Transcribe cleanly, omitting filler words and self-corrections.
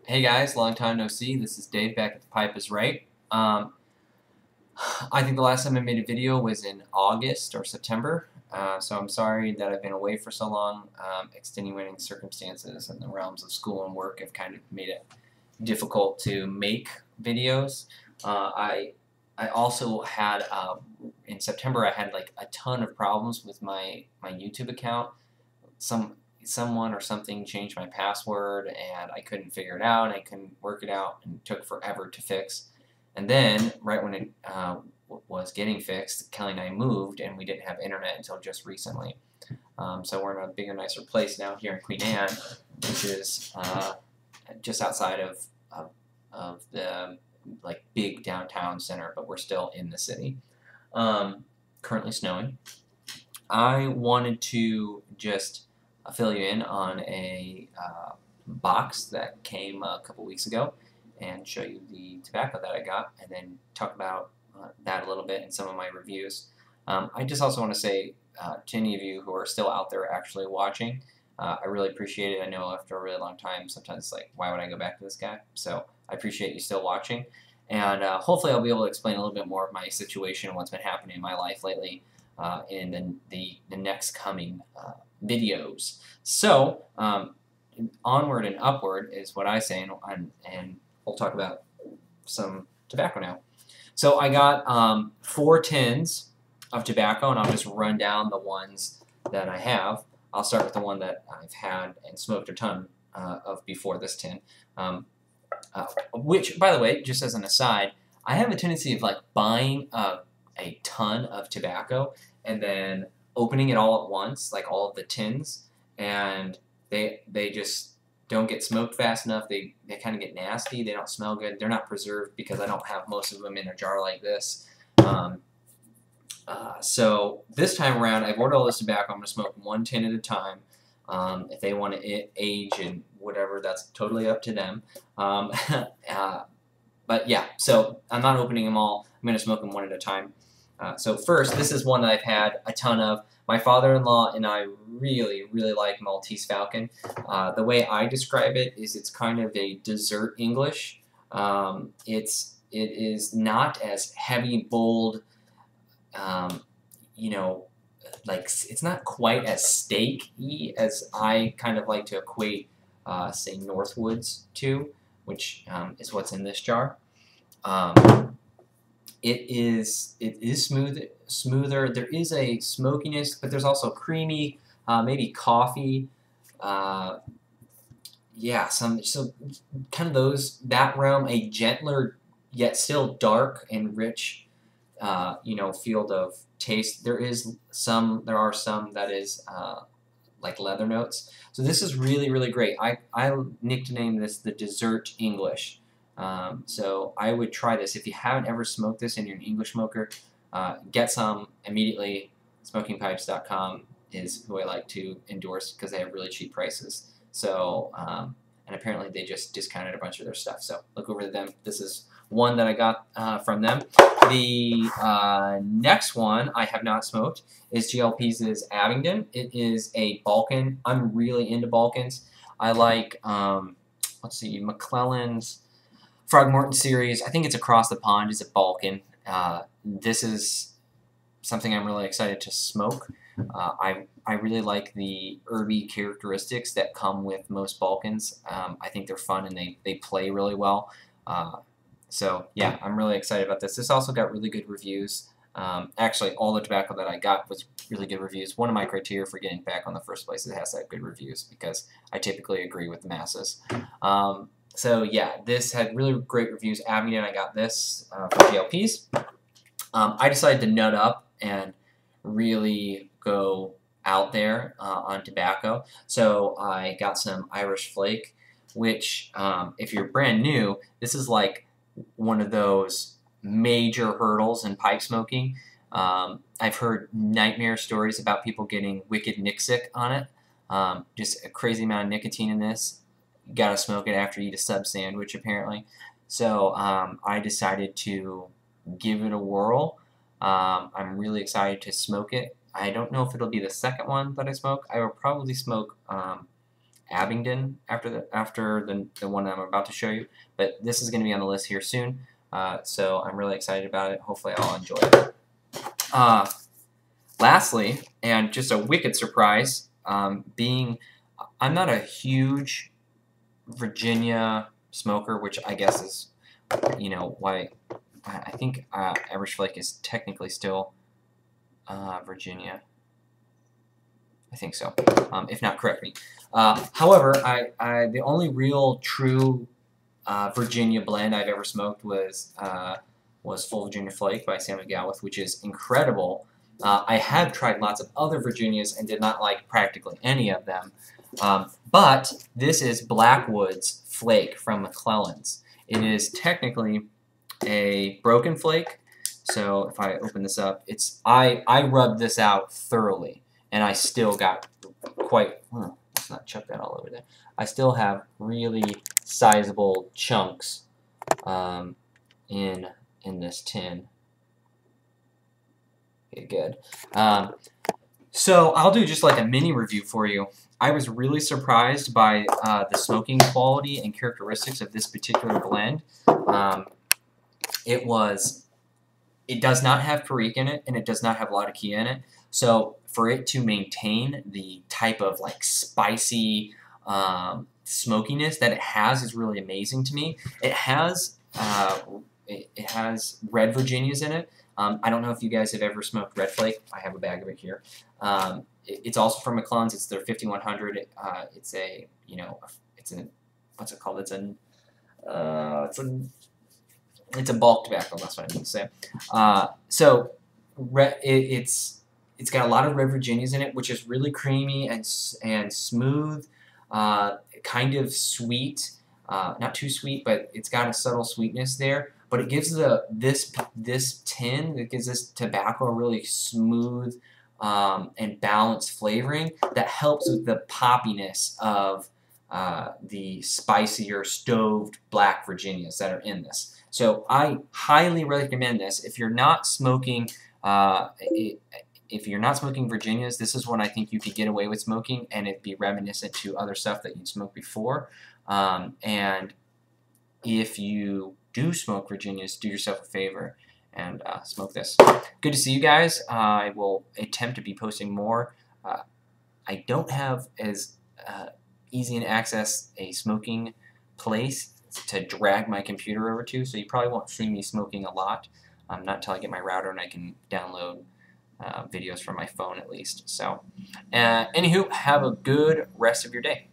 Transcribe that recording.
Hey guys, long time no see. This is Dave back at The Pipe is Right. I think the last time I made a video was in August or September, so I'm sorry that I've been away for so long. Extenuating circumstances in the realms of school and work have kind of made it difficult to make videos. I also had in September I had like a ton of problems with my YouTube account. Someone or something changed my password and I couldn't figure it out and I couldn't work it out and it took forever to fix. And then right when it was getting fixed, Kelly and I moved and we didn't have internet until just recently. So we're in a bigger, nicer place now here in Queen Anne, which is just outside of the like big downtown center, but we're still in the city. Currently snowing. I wanted to just fill you in on a box that came a couple weeks ago and show you the tobacco that I got and then talk about that a little bit in some of my reviews. I just also want to say to any of you who are still out there actually watching, I really appreciate it. I know after a really long time sometimes it's like, why would I go back to this guy? So I appreciate you still watching, and hopefully I'll be able to explain a little bit more of my situation and what's been happening in my life lately in the next coming videos. So onward and upward is what I say, and we'll talk about some tobacco now. So I got 4 tins of tobacco, and I'll just run down the ones that I have. I'll start with the one that I've had and smoked a ton of before this tin. Which, by the way, just as an aside, I have a tendency of like buying a ton of tobacco and then opening it all at once, like all of the tins, and they just don't get smoked fast enough. They kind of get nasty. They don't smell good. They're not preserved because I don't have most of them in a jar like this. So this time around, I've ordered all this tobacco. I'm going to smoke 1 tin at a time. If they want to age and whatever, that's totally up to them. But yeah, so I'm not opening them all. I'm going to smoke them 1 at a time. So first, this is one that I've had a ton of. My father-in-law and I really, really like Maltese Falcon. The way I describe it is it's kind of a dessert English. It is not as heavy, bold, you know, like it's not quite as steak-y as I kind of like to equate, say, Northwoods to, which is what's in this jar. It is smoother. There is a smokiness, but there's also creamy, maybe coffee. Yeah, so kind of that realm. A gentler yet still dark and rich, field of taste. There are some that is like leather notes. So this is really, really great. I nicknamed this the dessert English. So I would try this. If you haven't ever smoked this and you're an English smoker, get some immediately. SmokingPipes.com is who I like to endorse because they have really cheap prices. So, and apparently they just discounted a bunch of their stuff. So look over to them. This is one that I got from them. The next one I have not smoked is GLP's Abingdon. It is a Balkan. I'm really into Balkans. I like, let's see, McClelland's Frogmorton series. I think it's Across the Pond is a Balkan. This is something I'm really excited to smoke. I really like the herby characteristics that come with most Balkans. I think they're fun and they play really well. So yeah, I'm really excited about this. This also got really good reviews. Actually, all the tobacco that I got was really good reviews. One of my criteria for getting back on the first place is it has to have good reviews because I typically agree with the masses. So yeah, this had really great reviews. Abingdon, I got this from GLP's. I decided to nut up and really go out there on tobacco. So I got some Irish Flake, which if you're brand new, this is like one of those major hurdles in pipe smoking. I've heard nightmare stories about people getting wicked nixick on it. Just a crazy amount of nicotine in this. You gotta smoke it after you eat a sub sandwich, apparently. So I decided to give it a whirl. I'm really excited to smoke it. I don't know if it'll be the second one that I smoke. I will probably smoke Abingdon after the one I'm about to show you. But this is going to be on the list here soon. So I'm really excited about it. Hopefully I'll enjoy it. Lastly, and just a wicked surprise, I'm not a huge Virginia smoker, which I guess is, why I think Irish Flake is technically still Virginia. I think so. If not, correct me. However, the only real true Virginia blend I've ever smoked was Full Virginia Flake by Sam McGowan, which is incredible. I have tried lots of other Virginias and did not like practically any of them. But this is Blackwood's Flake from McClelland's. It is technically a broken flake. So if I open this up, I rubbed this out thoroughly, and I still got quite. Let's not chuck that all over there. I still have really sizable chunks in this tin. Okay, good. So I'll do just like a mini review for you. I was really surprised by the smoking quality and characteristics of this particular blend. It does not have Perique in it, and it does not have Latakia in it. So for it to maintain the type of like spicy smokiness that it has is really amazing to me. It has red Virginias in it. I don't know if you guys have ever smoked Red Flake. I have a bag of it here. It's also from McClelland's. It's their 5100. It's a what's it called? It's a bulk tobacco. That's what I mean to say. It's got a lot of red Virginias in it, which is really creamy and smooth, kind of sweet. Not too sweet, but it's got a subtle sweetness there. But it gives this tin, it gives this tobacco a really smooth and balanced flavoring that helps with the poppiness of the spicier stoved black Virginias that are in this. So I highly recommend this. If you're not smoking, Virginias, this is one I think you could get away with smoking, and it'd be reminiscent to other stuff that you'd smoked before. And if you do smoke Virginias, do yourself a favor and smoke this. Good to see you guys. I will attempt to be posting more. I don't have as easy an access a smoking place to drag my computer over to, so you probably won't see me smoking a lot. Not until I get my router and I can download videos from my phone at least. So, anywho, have a good rest of your day.